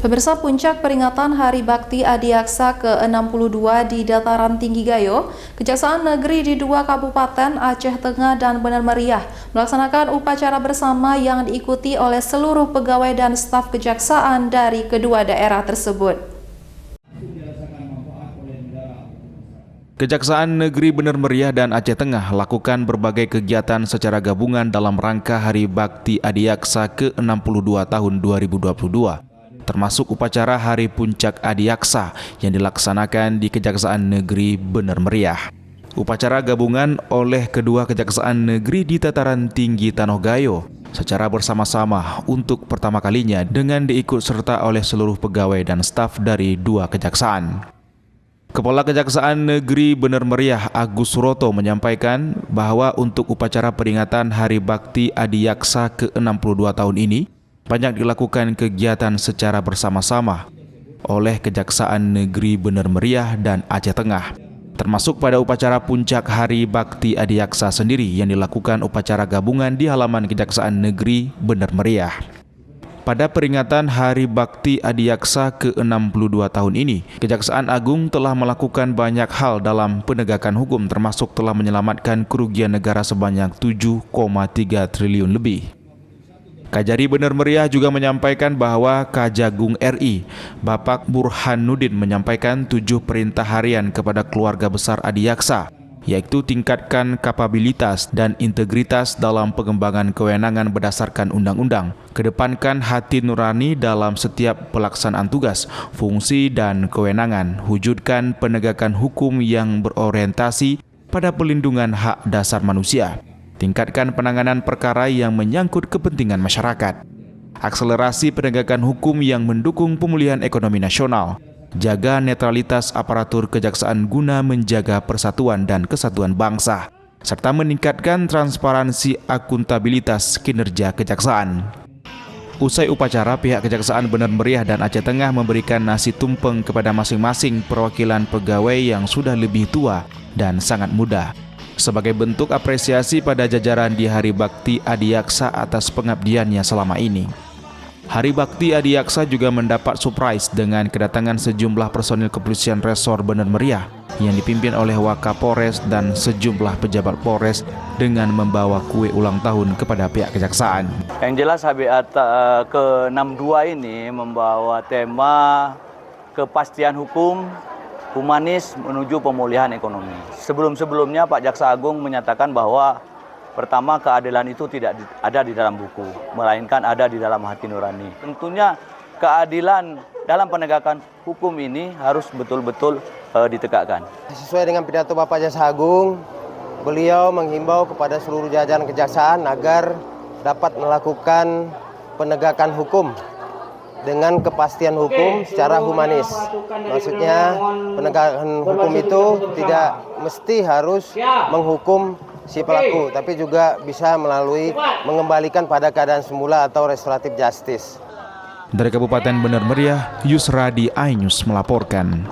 Pemirsa, puncak peringatan Hari Bakti Adiaksa ke-62 di Dataran Tinggi Gayo, Kejaksaan Negeri di dua kabupaten Aceh Tengah dan Bener Meriah melaksanakan upacara bersama yang diikuti oleh seluruh pegawai dan staf kejaksaan dari kedua daerah tersebut. Kejaksaan Negeri Bener Meriah dan Aceh Tengah lakukan berbagai kegiatan secara gabungan dalam rangka Hari Bakti Adiaksa ke-62 tahun 2022. Termasuk upacara Hari Puncak Adiaksa yang dilaksanakan di Kejaksaan Negeri Bener Meriah. Upacara gabungan oleh kedua Kejaksaan Negeri di Dataran Tinggi Tanoh Gayo secara bersama-sama untuk pertama kalinya dengan diikut serta oleh seluruh pegawai dan staf dari dua kejaksaan. Kepala Kejaksaan Negeri Bener Meriah Agus Suroto menyampaikan bahwa untuk upacara peringatan Hari Bakti Adiaksa ke-62 tahun ini banyak dilakukan kegiatan secara bersama-sama oleh Kejaksaan Negeri Bener Meriah dan Aceh Tengah, termasuk pada upacara puncak Hari Bakti Adiaksa sendiri yang dilakukan upacara gabungan di halaman Kejaksaan Negeri Bener Meriah. Pada peringatan Hari Bakti Adiaksa ke-62 tahun ini, Kejaksaan Agung telah melakukan banyak hal dalam penegakan hukum, termasuk telah menyelamatkan kerugian negara sebanyak 7,3 triliun lebih. Kajari Bener Meriah juga menyampaikan bahwa Kajagung RI, Bapak Burhanuddin menyampaikan 7 perintah harian kepada keluarga besar Adiaksa, yaitu tingkatkan kapabilitas dan integritas dalam pengembangan kewenangan berdasarkan undang-undang, kedepankan hati nurani dalam setiap pelaksanaan tugas, fungsi dan kewenangan, wujudkan penegakan hukum yang berorientasi pada pelindungan hak dasar manusia, tingkatkan penanganan perkara yang menyangkut kepentingan masyarakat, akselerasi penegakan hukum yang mendukung pemulihan ekonomi nasional, jaga netralitas aparatur kejaksaan guna menjaga persatuan dan kesatuan bangsa, serta meningkatkan transparansi akuntabilitas kinerja kejaksaan. Usai upacara, pihak Kejaksaan Bener Meriah dan Aceh Tengah memberikan nasi tumpeng kepada masing-masing perwakilan pegawai yang sudah lebih tua dan sangat muda, sebagai bentuk apresiasi pada jajaran di Hari Bakti Adiaksa atas pengabdiannya selama ini. Hari Bakti Adiaksa juga mendapat surprise dengan kedatangan sejumlah personil kepolisian resor Bener Meriah yang dipimpin oleh Wakapolres dan sejumlah pejabat Polres dengan membawa kue ulang tahun kepada pihak kejaksaan. Yang jelas HBA ke-62 ini membawa tema kepastian hukum, humanis menuju pemulihan ekonomi. Sebelum-sebelumnya Pak Jaksa Agung menyatakan bahwa pertama, keadilan itu tidak ada di dalam buku, melainkan ada di dalam hati nurani. Tentunya keadilan dalam penegakan hukum ini harus betul-betul ditegakkan. Sesuai dengan pidato Bapak Jaksa Agung, beliau menghimbau kepada seluruh jajaran kejaksaan agar dapat melakukan penegakan hukum dengan kepastian hukum secara humanis. Maksudnya penegakan hukum itu tidak mesti harus menghukum si pelaku, tapi juga bisa melalui mengembalikan pada keadaan semula atau restoratif justice. Dari Kabupaten Bener Meriah, Yusradi Ainus melaporkan.